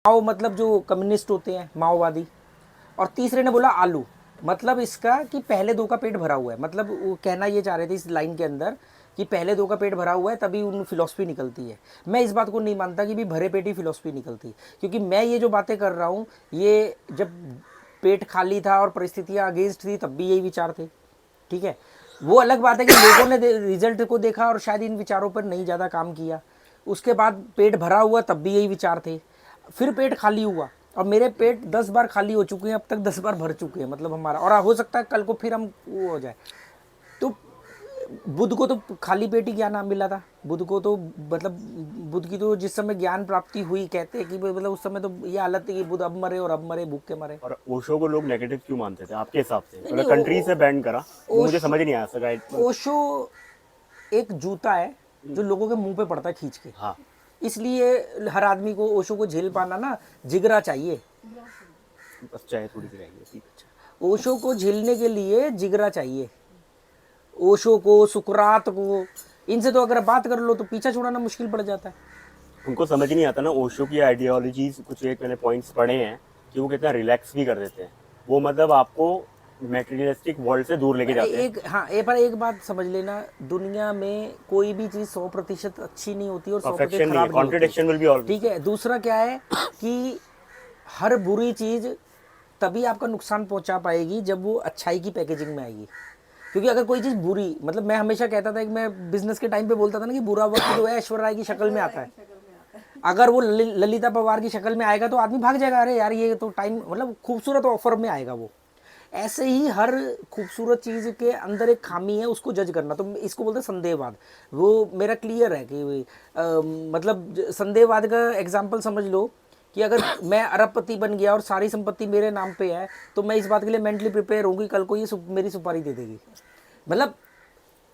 माओ मतलब जो कम्युनिस्ट होते हैं, माओवादी। और तीसरे ने बोला आलू, मतलब इसका कि पहले दो का पेट भरा हुआ है। मतलब वो कहना ये चाह रहे थे इस लाइन के अंदर कि पहले दो का पेट भरा हुआ है तभी उन फिलॉसफी निकलती है। मैं इस बात को नहीं मानता कि भी भरे पेट ही फिलॉसफी निकलती, क्योंकि मैं ये जो बातें कर रहा हूँ ये जब पेट खाली था और परिस्थितियाँ अगेंस्ट थी तब भी यही विचार थे। ठीक है, वो अलग बात है कि लोगों ने रिजल्ट को देखा और शायद इन विचारों पर नहीं ज़्यादा काम किया। उसके बाद पेट भरा हुआ तब भी यही विचार थे, फिर पेट खाली हुआ और मेरे पेट 10 बार खाली हो चुके हैं, अब तक 10 बार भर चुके हैं। मतलब हमारा, और हो सकता है कल को फिर हम वो हो जाए। तो बुद्ध को तो खाली पेट ही ज्ञान मिला था। बुद्ध को तो मतलब बुद्ध की तो जिस समय ज्ञान प्राप्ति हुई, कहते हैं कि मतलब उस समय तो ये हालत थी कि बुद्ध अब मरे और अब मरे भूख के मरे। और ओशो को लोग नेगेटिव क्यों मानते थे आपके हिसाब से? नहीं मतलब नहीं, कंट्री से बैन करा, वो मुझे ओशो समझ नहीं आया सर, गाइड मतलब। ओशो एक जूता है जो लोगों के मुंह पे पड़ता है खींच के। हाँ, इसलिए हर आदमी को ओशो को झेल पाना ना जिगरा चाहिए। बस चाहे थोड़ी सी रहेगी, ठीक है। ओशो को झेलने के लिए जिगरा चाहिए। ओशो को, सुकरात को, इनसे तो अगर बात कर लो तो पीछा छुड़ाना मुश्किल पड़ जाता है। उनको समझ नहीं आता ना ओशो की आइडियोलॉजीज, कुछ एक मैंने पॉइंट्स पढ़े हैं कि वो कितना रिलैक्स भी कर देते हैं। वो मतलब आपको मेटेरियलिस्टिक वर्ल्ड से दूर लेके जाते हैं। एक हाँ, पर एक बात समझ लेना, दुनिया में कोई भी चीज़ 100% अच्छी नहीं होती और 100% परफेक्शन नहीं है, खराब नहीं होती। कॉन्ट्रडिक्शन विल बी ऑलवेज ठीक है, दूसरा क्या है कि हर बुरी चीज़ तभी आपका नुकसान पहुंचा पाएगी जब वो अच्छाई की पैकेजिंग में आएगी। क्योंकि अगर कोई चीज़ बुरी, मतलब मैं हमेशा कहता था कि मैं बिजनेस के टाइम पे बोलता था ना कि बुरा वक्त जो है ऐश्वर्या राय की शक्ल में आता है। अगर वो ललिता पवार की शक्ल में आएगा तो आदमी भाग जाएगा, अरे यार ये तो टाइम, मतलब खूबसूरत ऑफर में आएगा वो। ऐसे ही हर खूबसूरत चीज़ के अंदर एक खामी है, उसको जज करना, तो इसको बोलते हैं संदेहवाद। वो मेरा क्लियर है कि मतलब संदेहवाद का एग्जाम्पल समझ लो कि अगर मैं अरबपति बन गया और सारी संपत्ति मेरे नाम पे है तो मैं इस बात के लिए मेंटली प्रिपेयर होंगी कल को ये मेरी सुपारी दे देगी। मतलब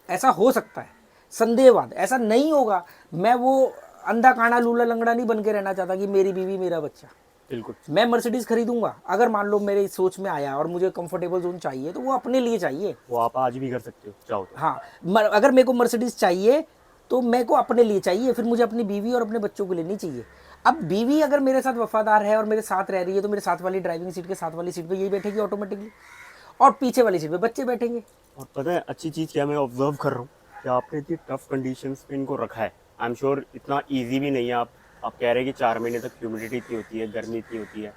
ऐसा हो सकता है, संदेहवाद ऐसा नहीं होगा। मैं वो अंधा काना लूला लंगड़ा नहीं बन के रहना चाहता कि मेरी बीवी मेरा बच्चा। बिल्कुल। मैं मर्सिडीज खरीदूंगा, अगर मान लो मेरे सोच में आया और मुझे कंफर्टेबल जोन चाहिए तो वो अपने लिए चाहिए। वो आप आज भी कर सकते हो चाहो तो। हाँ, अगर मेरे को मर्सिडीज चाहिए तो मेरे को अपने लिए चाहिए, फिर मुझे अपनी बीवी और अपने बच्चों के लिए नहीं चाहिए। अब बीवी अगर मेरे साथ वफादार है और मेरे साथ रह रही है तो मेरे साथ वाली ड्राइविंग सीट के साथ वाली सीट पे यही बैठेगी ऑटोमेटिकली, और पीछे वाली सीट पे बच्चे बैठेंगे। और पता है अच्छी चीज़ क्या मैं ऑब्जर्व कर रहा हूँ कि आपने इतनी टफ कंडीशंस पे इनको रखा है। आई एम श्योर इतना इजी भी नहीं है। आप कह रहे हैं कि 4 महीने तक ह्यूमिडिटी इतनी होती है, गर्मी इतनी होती है,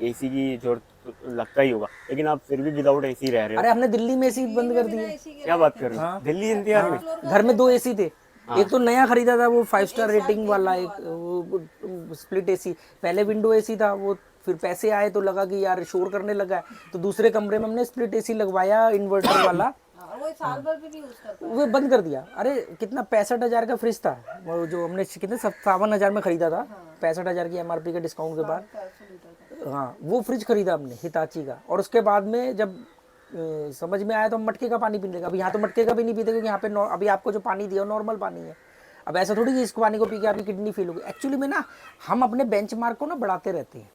एसी की जरूरत तो लगता ही होगा, लेकिन आप फिर भी विदाउट एसी रह रहे हो। अरे हमने दिल्ली में एसी बंद कर दिए। क्या बात कर रहे हो, हाँ दिल्ली एनसीआर में? हाँ, घर में 2 एसी थे। हाँ। एक तो नया खरीदा था वो 5 स्टार रेटिंग वाला, एक वो स्प्लिट एसी। पहले विंडो एसी था वो, फिर पैसे आए तो लगा कि यार शोर करने लगा है, तो दूसरे कमरे में हमने स्प्लिट एसी लगवाया इन्वर्टर वाला। वो साल भर भी नहीं यूज कर पाया। वो बंद कर दिया। अरे कितना, 65,000 का फ्रिज था वो, जो हमने कितने 57,000 में खरीदा था, 65,000 की एमआरपी के डिस्काउंट के बाद। 400 लीटर का। हाँ, वो फ्रिज खरीदा हमने हिताची का, और उसके बाद में जब समझ में आया तो हम मटके का पानी पीने लगे। अब यहाँ तो मटके का भी नहीं पीते क्योंकि यहाँ पे अभी आपको जो पानी दिया नॉर्मल पानी है। अब ऐसा थोड़ी कि इस पानी को पी के आपकी किडनी फेल होगी। एक्चुअली में ना हम अपने बेंचमार्क को ना बढ़ाते रहते हैं,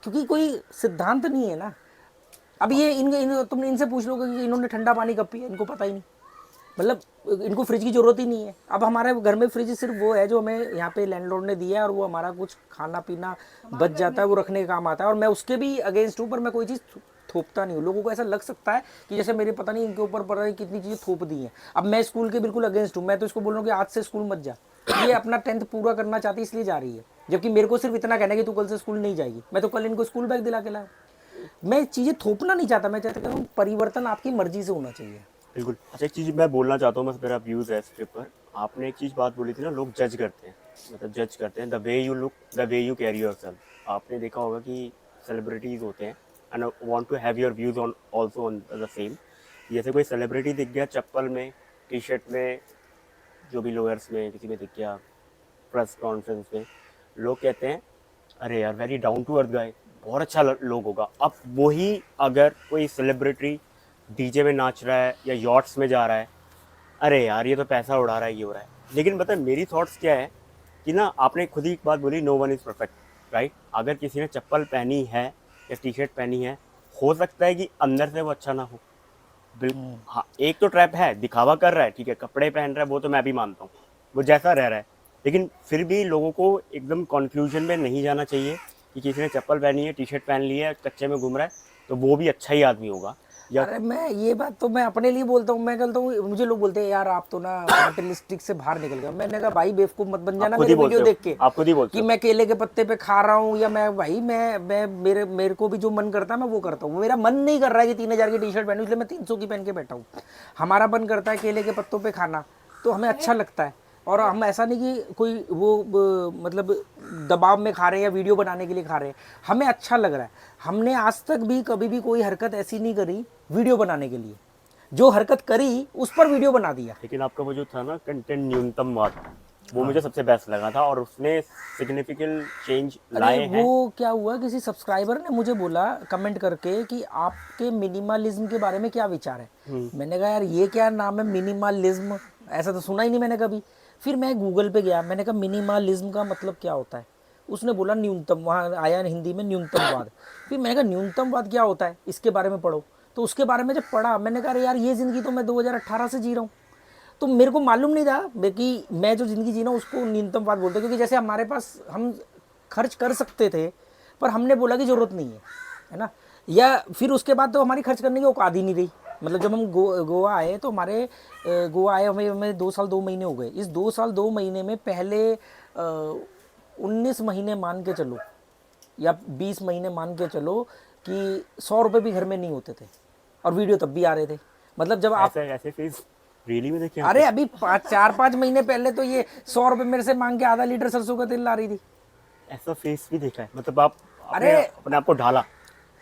क्योंकि कोई सिद्धांत नहीं है ना। अब ये तुम इनसे पूछ लोगे कि इन्होंने ठंडा पानी कब पिया, इनको पता ही नहीं। मतलब इनको फ्रिज की ज़रूरत ही नहीं है। अब हमारे घर में फ्रिज सिर्फ वो है जो हमें यहाँ पे लैंडलॉर्ड ने दिया है, और वो हमारा कुछ खाना पीना बच जाता है वो रखने का काम आता है, और मैं उसके भी अगेंस्ट हूँ, पर मैं कोई चीज़ थोपता नहीं हूँ। लोगों को ऐसा लग सकता है कि जैसे मेरे पता नहीं इनके ऊपर पता नहीं कितनी चीज़ें थोप दी हैं। अब मैं स्कूल के बिल्कुल अगेंस्ट हूँ, मैं तो इसको बोल रहा हूँ कि आज से स्कूल मत जा। ये अपना 10th पूरा करना चाहती है इसलिए जा रही है, जबकि मेरे को सिर्फ इतना कहना है कि तू कल से स्कूल नहीं जाएगी। मैं तो कल इनको स्कूल बैग दिला के लाया। मैं चीज़ें थोपना नहीं चाहता, मैं चाहता हूँ परिवर्तन आपकी मर्जी से होना चाहिए। बिल्कुल। अच्छा, एक चीज़ मैं बोलना चाहता हूँ, बस मेरा व्यूज़ है इस ट्रिप पर। आपने एक चीज़ बात बोली थी ना, लोग जज करते हैं, मतलब जज करते हैं the way you look, the way you carry yourself. आपने देखा होगा कि सेलिब्रिटीज़ होते हैं, and I want to have your views on also on the same. जैसे कोई सेलिब्रिटी दिख गया चप्पल में, टी शर्ट में, जो भी लोअर्स में किसी में दिख गया प्रेस कॉन्फ्रेंस में, लोग कहते हैं अरे यार वेरी डाउन टू अर्थ गाय, बहुत अच्छा लोग होगा। अब वही अगर कोई सेलिब्रिटी डीजे में नाच रहा है या यॉट्स में जा रहा है, अरे यार ये तो पैसा उड़ा रहा है, ये हो रहा है। लेकिन पता है मेरी थॉट्स क्या है कि ना, आपने खुद ही एक बात बोली, no one is perfect, right? अगर किसी ने चप्पल पहनी है या टी शर्ट पहनी है, हो सकता है कि अंदर से वो अच्छा ना हो। बिल्कुल हाँ, एक तो ट्रैप है, दिखावा कर रहा है, ठीक है, कपड़े पहन रहा है वो तो मैं भी मानता हूँ, वो जैसा रह रहा है। लेकिन फिर भी लोगों को एकदम कंक्लूजन में नहीं जाना चाहिए कि किसी ने चप्पल पहनी है, टी शर्ट पहन ली है, कच्चे में घूम रहा है तो वो भी अच्छा ही आदमी होगा। या अरे मैं ये बात तो मैं अपने लिए बोलता हूँ, मैं कहता हूँ मुझे लोग बोलते हैं यार आप तो ना मटेरियलिस्टिक से बाहर निकल गया। मैंने कहा भाई बेवकूफ मत बन आप जाना खुद मेरे ही बोलते वीडियो हो, देख के आप खुद ही बोलते कि हो। मैं केले के पत्ते पे खा रहा हूँ, या मैं भाई मैं मेरे को भी जो मन करता है मैं वो करता हूँ। मेरा मन नहीं कर रहा है कि 3000 की टी शर्ट पहनूं, इसलिए मैं 300 की पहन के बैठा हूँ। हमारा मन करता है केले के पत्तों पे खाना, तो हमें अच्छा लगता है। और हम ऐसा नहीं कि कोई मतलब दबाव में खा रहे हैं या वीडियो बनाने के लिए खा रहे हैं, हमें अच्छा लग रहा है। हमने आज तक भी कभी भी कोई हरकत ऐसी नहीं करी वीडियो बनाने के लिए, जो हरकत करी उस पर वीडियो बना दिया। लेकिन आपका वो जो था ना कंटेंट न्यूनतमवाद, वो मुझे सबसे बेस्ट लगा था और उसने सिग्निफिकेंट चेंज लाए अरे हैं। वो क्या हुआ, किसी सब्सक्राइबर ने मुझे बोला कमेंट करके कि आपके मिनिमलिज्म के बारे में क्या विचार है। मैंने कहा यार ये क्या नाम है मिनिमलिज्म, ऐसा तो सुना ही नहीं मैंने कभी। फिर मैं गूगल पे गया, मैंने कहा मिनिमलिज्म का मतलब क्या होता है। उसने बोला न्यूनतम, वहाँ आया हिंदी में न्यूनतमवाद। फिर मैंने कहा न्यूनतमवाद क्या होता है, इसके बारे में पढ़ो। तो उसके बारे में जब पढ़ा, मैंने कहा अरे यार ये ज़िंदगी तो मैं 2018 से जी रहा हूँ। तो मेरे को मालूम नहीं था कि मैं जो ज़िंदगी जी रहा हूँ उसको न्यूनतमवाद बोलते हैं। क्योंकि जैसे हमारे पास हम खर्च कर सकते थे, पर हमने बोला कि ज़रूरत नहीं है ना। या फिर उसके बाद तो हमारी खर्च करने की औकात ही नहीं रही। मतलब जब हम गोवा आए तो हमारे गोवा आए हमें 2 साल 2 महीने हो गए। इस 2 साल 2 महीने में पहले 19 महीने मान के चलो या 20 महीने मान के चलो कि 100 रुपये भी घर में नहीं होते थे, और वीडियो तब भी आ रहे थे। मतलब जब आप ऐसे ऐसे फेस रियली में देखे अरे अभी 4-5 महीने पहले तो ये 100 रुपये मेरे से मांग के आधा लीटर सरसों का तेल ला रही थी। ऐसा फेस भी देखा है, मतलब आप अरे अपने आप को ढाला।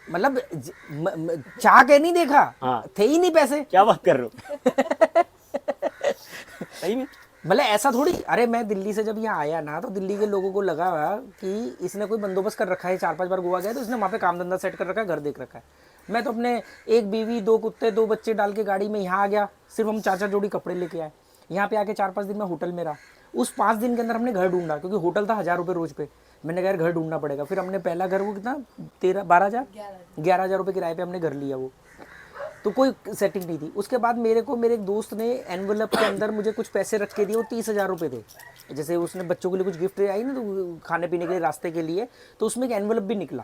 मतलब चाह के नहीं देखा, हाँ। थे ही नहीं पैसे। क्या बात कर रहे हो? सही में मतलब ऐसा थोड़ी, अरे मैं दिल्ली से जब यहाँ आया ना तो दिल्ली के लोगों को लगा कि इसने कोई बंदोबस्त कर रखा है। 4-5 बार गोवा गया तो इसने वहाँ पे काम धंधा सेट कर रखा है, घर देख रखा है। मैं तो अपने एक बीवी 2 कुत्ते 2 बच्चे डाल के गाड़ी में यहाँ आ गया। सिर्फ हम 4-4 जोड़ी कपड़े लेके आए। यहाँ पे आके 4-5 दिन में होटल में रहा। उस 5 दिन के अंदर हमने घर ढूंढा, क्योंकि होटल था 1000 रुपये रोज पे। मैंने कहा यार घर ढूंढना पड़ेगा। फिर हमने पहला घर वो कितना 11,000 रुपये किराए पे हमने घर लिया। वो तो कोई सेटिंग नहीं थी। उसके बाद मेरे एक दोस्त ने एनवलप के अंदर मुझे कुछ पैसे रख के दिए। वो 30,000 रुपये थे। जैसे उसने बच्चों के लिए कुछ गिफ्ट आई ना, तो खाने पीने के लिए रास्ते के लिए, तो उसमें एक एनवलप भी निकला,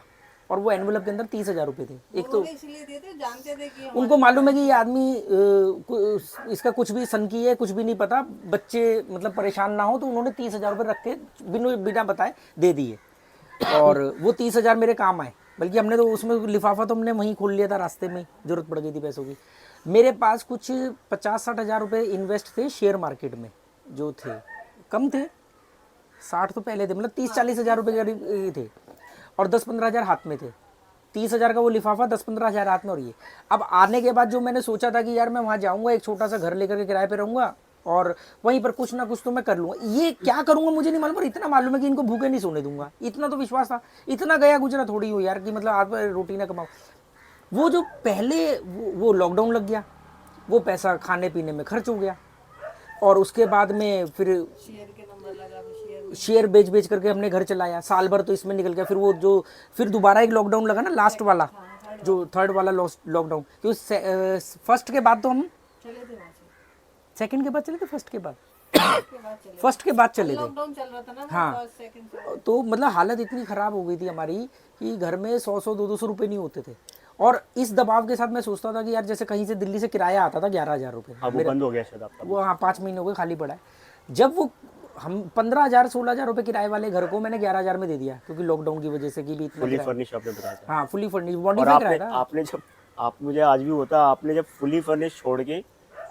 और वो एनवलप के अंदर 30,000 रुपये थे। एक तो इसलिए देते जानते थे कि उनको मालूम है कि ये आदमी इसका कुछ भी सनकी है, कुछ भी नहीं पता, बच्चे मतलब परेशान ना हो, तो उन्होंने 30,000 रुपये रख के बिना बताए दे दिए। और वो 30,000 मेरे काम आए। बल्कि हमने तो उसमें लिफाफा तो हमने वहीं खोल लिया था रास्ते में, जरूरत पड़ गई थी पैसों की। मेरे पास कुछ 50-60 हज़ार रुपये इन्वेस्ट थे शेयर मार्केट में, जो थे कम थे, 60 तो पहले थे, मतलब 30-40 हज़ार रुपये के करीब थे, और 10-15 हज़ार हाथ में थे। 30,000 का वो लिफाफा, 10-15 हज़ार हाथ में। और ये अब आने के बाद जो मैंने सोचा था कि यार मैं वहाँ जाऊँगा, एक छोटा सा घर लेकर के किराए पे रहूँगा और वहीं पर कुछ ना कुछ तो मैं कर लूँगा। ये क्या करूँगा मुझे नहीं मालूम, पर इतना मालूम है कि इनको भूखे नहीं सोने दूंगा। इतना तो विश्वास था। इतना गया गुजरा थोड़ी हो यार कि मतलब आप रोटी ना कमाओ। वो जो पहले वो लॉकडाउन लग गया, वो पैसा खाने पीने में खर्च हो गया, और उसके बाद में फिर शेयर के नंबर लगा, शेयर बेच करके हमने घर चलाया। साल भर तो इसमें निकल गया। फिर वो जो फिर दोबारा एक लॉकडाउन लगा ना, लास्ट वाला, जो थर्ड वाला लॉकडाउन, क्योंकि फर्स्ट के बाद तो हम चले थे वहाँ से, सेकंड के बाद चले थे, फर्स्ट के बाद उसके बाद चले फर्स्ट के बाद चले थे। लॉकडाउन चल रहा था ना, हाँ। फर्स्ट सेकंड से। तो मतलब हालत इतनी ख़राब हो गई थी हमारी कि घर में 100-100 200 रुपये नहीं होते थे। और इस दबाव के साथ मैं सोचता था कि यार जैसे कहीं से दिल्ली से किराया आता था 11,000 रुपये, अब वो बंद हो गया शायद आपका। वो हाँ 5 महीने हो गए खाली पड़ा है। जब वो हम 15,000-16,000 रुपये किराए वाले घर को मैंने 11,000 में दे दिया, क्योंकि लॉकडाउन की वजह से कि भी इतना फुली किराया- फर्निश आपने बताया था। हाँ फुली फर्निश और मॉडिफाई कराया था। आपने जब आप मुझे आज भी होता, आपने जब फुली फर्निश छोड़ के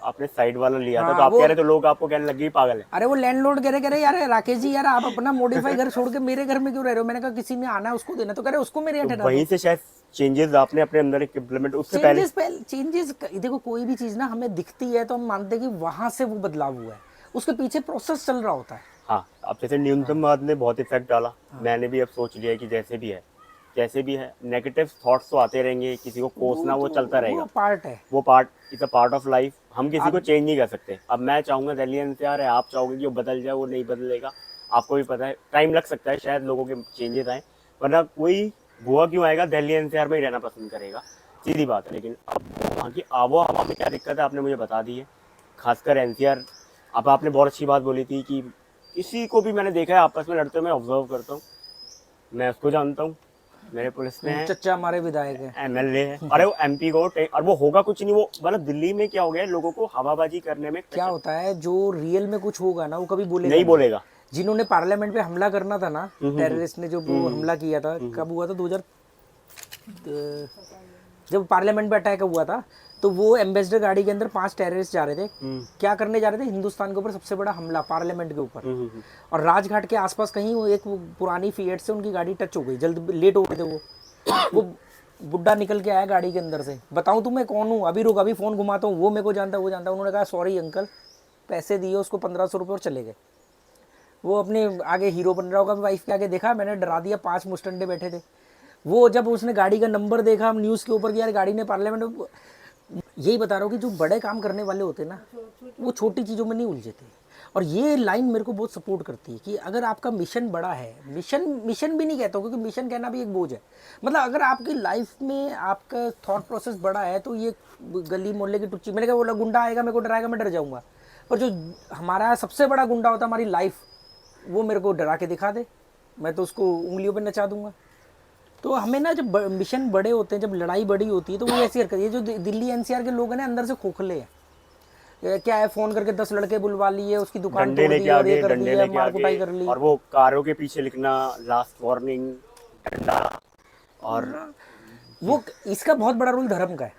आपने साइड वाला लिया था, हाँ, तो आप वो- कह रहे थे लोग आपको कहने लगे पागल है। अरे वो लैंडलॉर्ड कह रहे यार राकेश जी यार आप अपना मॉडिफाई घर छोड़ के मेरे घर में क्यों रह रहे हो। मैंने कहा किसी ने आना है उसको देना, तो कह रहे उसको मेरे यहाँ ठहरा दो। वहीं से शायद चेंजेस आपने अपने अंदर इम्प्लीमेंट, उससे पहले चेंजेस देखो, कोई भी चीज ना हमें दिखती है तो हम मानते हैं कि वहां से वो बदलाव हुआ है, उसके पीछे प्रोसेस चल रहा होता है। हाँ, अब जैसे न्यूनतमवाद ने बहुत इफेक्ट डाला। मैंने भी अब सोच लिया कि जैसे भी है नेगेटिव थॉट्स तो आते रहेंगे, किसी को कोसना वो चलता रहेगा, वो पार्ट है। वो part is a part of life. हम किसी को चेंज नहीं कर सकते। अब मैं चाहूंगा दिल्ली एनसीआर है, आप चाहोगे कि वो बदल जाए, वो नहीं बदलेगा। आपको भी पता है टाइम लग सकता है, शायद लोगों के चेंजेस आए, वरना कोई गोवा क्यों आएगा, दिल्ली एनसीआर में ही रहना पसंद करेगा, सीधी बात है। लेकिन अब वहाँ की आबो हवा में क्या दिक्कत है आपने मुझे बता दी है, खासकर एनसीआर। अब आपने बहुत अच्छी बात बोली थी कि किसी को भी मैंने देखा है आपस में लड़ते हुए, मैं ऑब्जर्व करता हूँ, मैं उसको जानता हूँ, मेरे पुलिस में है, चच्चा हमारे विधायक है। एमएलए है, अरे वो एमपी को और वो होगा कुछ नहीं। वो मतलब दिल्ली में क्या हो गया है, लोगों को हवाबाजी करने में क्या होता है, जो रियल में कुछ होगा ना वो कभी बोलेगा नहीं बोलेगा। जिन्होंने पार्लियामेंट पे हमला करना था ना, टेररिस्ट ने जो वो हमला किया था, कब हुआ था, 2000 जब पार्लियामेंट पे अटैक हुआ था, तो वो एम्बेसडर गाड़ी के अंदर 5 टेररिस्ट जा रहे थे। क्या करने जा रहे थे? हिंदुस्तान के ऊपर सबसे बड़ा हमला, पार्लियामेंट के ऊपर। और राजघाट के आसपास कहीं वो एक पुरानी फिएट से उनकी गाड़ी टच हो गई, जल्द लेट हो गए थे वो बुड्ढा निकल के आया गाड़ी के अंदर से, बताऊं तुम्हें कौन हूँ, अभी रुक, अभी फ़ोन घुमाता हूँ, वो मेरे को जानता है, वो जानता है। उन्होंने कहा सॉरी अंकल, पैसे दिए उसको 1500 रुपये और चले गए। वो अपने आगे हीरो बन रहा होगा, वाइफ के आगे देखा मैंने डरा दिया, 5 मुस्टंडे बैठे थे। वो जब उसने गाड़ी का नंबर देखा, हम न्यूज़ के ऊपर कि यार गाड़ी ने पार्लियामेंट में, यही बता रहा हूँ कि जो बड़े काम करने वाले होते हैं ना, वो छोटी चीज़ों में नहीं उलझते। और ये लाइन मेरे को बहुत सपोर्ट करती है कि अगर आपका मिशन बड़ा है, मिशन भी नहीं कहता हूँ, क्योंकि मिशन कहना भी एक बोझ है, मतलब अगर आपकी लाइफ में आपका थॉट प्रोसेस बड़ा है, तो ये गली मोहल्ले की टुच्ची, मैंने कहा बोला गुंडा आएगा मेरे को डराएगा, मैं डर जाऊँगा। पर जो हमारा सबसे बड़ा गुंडा होता है हमारी लाइफ, वो मेरे को डरा के दिखा दे, मैं तो उसको उंगलियों पे नचा दूंगा। तो हमें ना जब मिशन बड़े होते हैं, जब लड़ाई बड़ी होती है, तो वो ऐसी हरकत, ये जो दिल्ली एनसीआर के लोग हैं ना, अंदर से खोखले हैं। ये क्या है, फोन करके 10 लड़के बुलवा लिए, उसकी दुकान डंडे तोड़ दी लेके और ये आगे, कर दी डंडे है, लेके मार कुटाई आगे, कर ली। और वो कारों के पीछे लिखना लास्ट वार्निंग, डंडा। और वो इसका बहुत बड़ा रोल धर्म का है।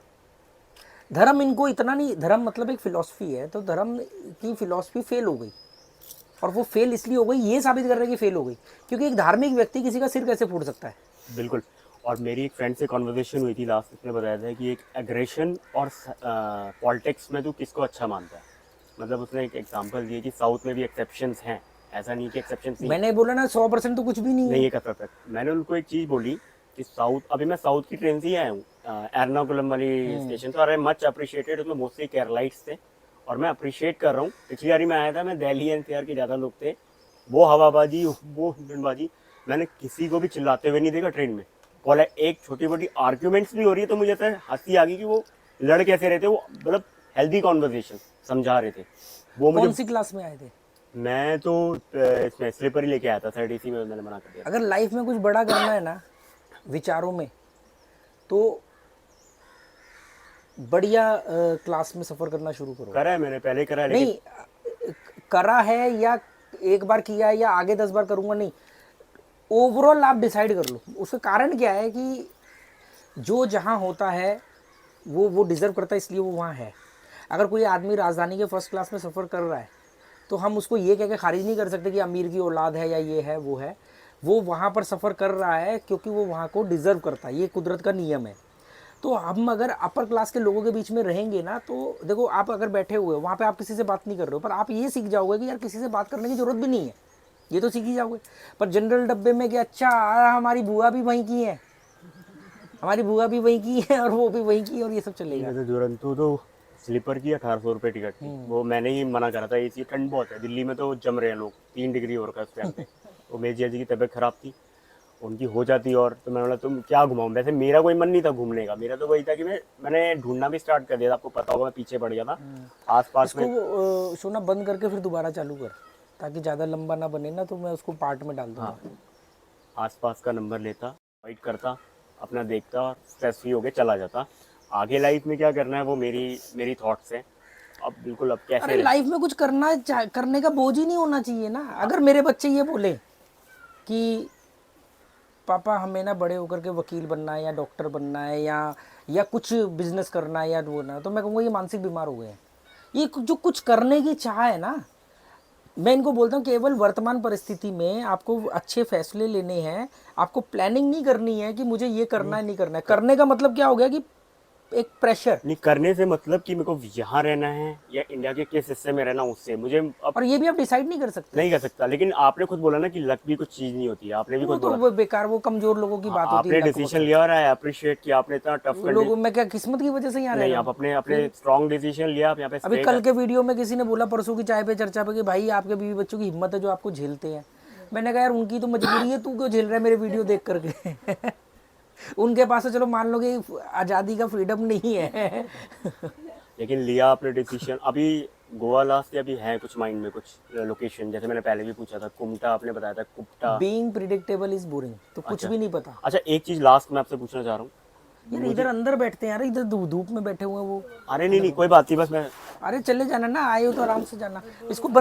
धर्म इनको इतना नहीं, धर्म मतलब एक फिलॉसफी है, तो धर्म की फिलॉसफी फेल हो गई। और वो फेल इसलिए हो गई, ये साबित कर रहे हैं कि फेल हो गई, क्योंकि एक धार्मिक व्यक्ति किसी का सिर कैसे फूट सकता है। बिल्कुल। और मेरी एक फ्रेंड से कॉन्वर्सेशन हुई थी लास्ट, उसने बताया था कि एक एग्रेशन और पॉलिटिक्स में तू किसको अच्छा मानता है। मतलब उसने एक एग्जांपल दिया कि साउथ में भी एक्सेप्शंस हैं, ऐसा नहीं कि एक्सेप्शंस नहीं मैंने बोला ना 100% तो कुछ भी नहीं है। नहीं है परफेक्ट। मैंने उनको एक चीज़ बोली कि साउथ, अभी मैं साउथ की ट्रेन से ही आया हूँ, एर्नाकुलम वाली स्टेशन, तो अरे मच अप्रिशिएटेड, उसमें मोस्टली केरलाइट्स थे, और मैं अप्रिशिएट कर रहा हूँ। पिछली बारी मैं आया था, मैं दिल्ली एनसीआर के ज़्यादा लोग थे, वो हवाबाजी, वो हुड्डनबाजी, मैंने किसी को भी चिल्लाते हुए नहीं देखा ट्रेन में। कॉल एक छोटी मोटी आर्ग्यूमेंट्स भी हो रही है, तो मुझे ऐसा हंसी आ गई कि वो लड़ कैसे रहे थे, वो मतलब हेल्दी कॉन्वर्सेशन समझा रहे थे वो मुझे। कौन सी क्लास में आए थे? मैं तो इसमें स्लीपर ही लेके आया था, थर्ड एसी में, मैंने मना कर दिया। अगर लाइफ में कुछ बड़ा करना है ना, विचारों में, तो बढ़िया क्लास में सफ़र करना शुरू करो। करा है मैंने, पहले करा है, नहीं लेकिन करा है या एक बार किया है या आगे 10 बार करूँगा, नहीं, ओवरऑल आप डिसाइड कर लो। उसका कारण क्या है कि जो जहाँ होता है वो डिज़र्व करता है, इसलिए वो वहाँ है। अगर कोई आदमी राजधानी के फर्स्ट क्लास में सफ़र कर रहा है, तो हम उसको ये कह के खारिज नहीं कर सकते कि अमीर की औलाद है या ये है वो है। वो वहाँ पर सफ़र कर रहा है क्योंकि वो वहाँ को डिज़र्व करता है, ये कुदरत का नियम है। तो हम अगर अपर क्लास के लोगों के बीच में रहेंगे ना, तो देखो आप अगर बैठे हुए हो वहाँ पे, आप किसी से बात नहीं कर रहे हो, पर आप ये सीख जाओगे कि यार किसी से बात करने की ज़रूरत भी नहीं है, ये तो सीख ही जाओगे। पर जनरल डब्बे में कि अच्छा हमारी बुआ भी वहीं की है, हमारी बुआ भी वहीं की है, और वो भी वहीं की है, और ये सब चलेगा। जैसे दुरंतो तो स्लीपर की 1800 रुपये टिकट थी, वो मैंने ही मना करा था। एसी ठंड बहुत है दिल्ली में, तो जम रहे हैं लोग, 3 डिग्री हो रखा है उस टाइम पे। तो मेरी जीजा जी की तबीयत खराब थी, उनकी हो जाती, और तो मैंने बोला तुम क्या घुमाऊं। वैसे मेरा कोई मन नहीं था घूमने का, मेरा तो वही था कि मैंने ढूंढना भी स्टार्ट कर दिया था, आपको पता होगा मैं पीछे पड़ गया था आसपास में। इसको सोना बंद करके फिर दोबारा चालू कर, ताकि ज़्यादा लंबा ना बने ना, तो मैं उसको पार्ट में डाल दूँगा। आसपास का नंबर लेता, वाइट करता, अपना देखता, और स्ट्रेस फ्री होके चला जाता। आगे लाइफ में क्या करना है वो मेरी थॉट्स हैं। अब बिल्कुल अब कैसे अरे लाइफ में कुछ करने का बोझ ही नहीं होना चाहिए ना। अगर मेरे बच्चे ये बोले कि पापा हमें ना बड़े होकर के वकील बनना है या डॉक्टर बनना है या कुछ बिजनेस करना है या वो ना, तो मैं कहूँगा ये मानसिक बीमार हो गए हैं। ये जो कुछ करने की चाह है ना, मैं इनको बोलता हूँ केवल वर्तमान परिस्थिति में आपको अच्छे फैसले लेने हैं, आपको प्लानिंग नहीं करनी है कि मुझे ये करना है नहीं करना है। करने का मतलब क्या हो गया कि एक प्रेशर नहीं करने से मतलब कि मेरे को यहाँ रहना है या इंडिया के किस हिस्से में रहना, उससे मुझे अब और ये भी आप डिसाइड नहीं कर सकते। नहीं कर सकता। लेकिन आपने खुद बोला ना कि लक भी कुछ चीज़ नहीं होती है, आपने भी वो खुद तो बोला। वो बेकार, वो कमजोर लोगों की बात होती है। आपने डिसीजन लिया और आई अप्रिशिएट कि आपने इतना टफ लोगों में क्या किस्मत की वजह से यहाँ रह नहीं, रहे आप हो? अपने अपने स्ट्रॉन्ग डिसीजन लिया, आप यहाँ पे अभी stay कल के वीडियो में किसी ने बोला, परसों की चाय पे चर्चा पे, कि भाई आपके बीवी बच्चों की हिम्मत है जो आपको झेलते हैं। मैंने कहा यार उनकी तो मजबूरी है, तू क्यों झेल रहा है मेरे वीडियो देख करके? उनके पास तो चलो मान लो कि आज़ादी का फ्रीडम नहीं है। लेकिन लिया आपने डिसीजन। अभी गोवा लास्ट या भी है कुछ माइंड में कुछ लोकेशन, जैसे मैंने पहले भी पूछा था, कुमटा आपने बताया था, कुप्टा। बीइंग प्रिडिक्टेबल इज बोरिंग, तो कुछ अच्छा। भी नहीं पता अच्छा एक चीज़ लास्ट में आपसे पूछना चाह रहा हूँ। यार। इधर अंदर बैठते हैं यार, इधर धूप में बैठे हुए हैं वो। अरे नहीं नहीं कोई बात नहीं, बस मैं अरे चले जाना ना, आए हो तो आराम से जाना इसको।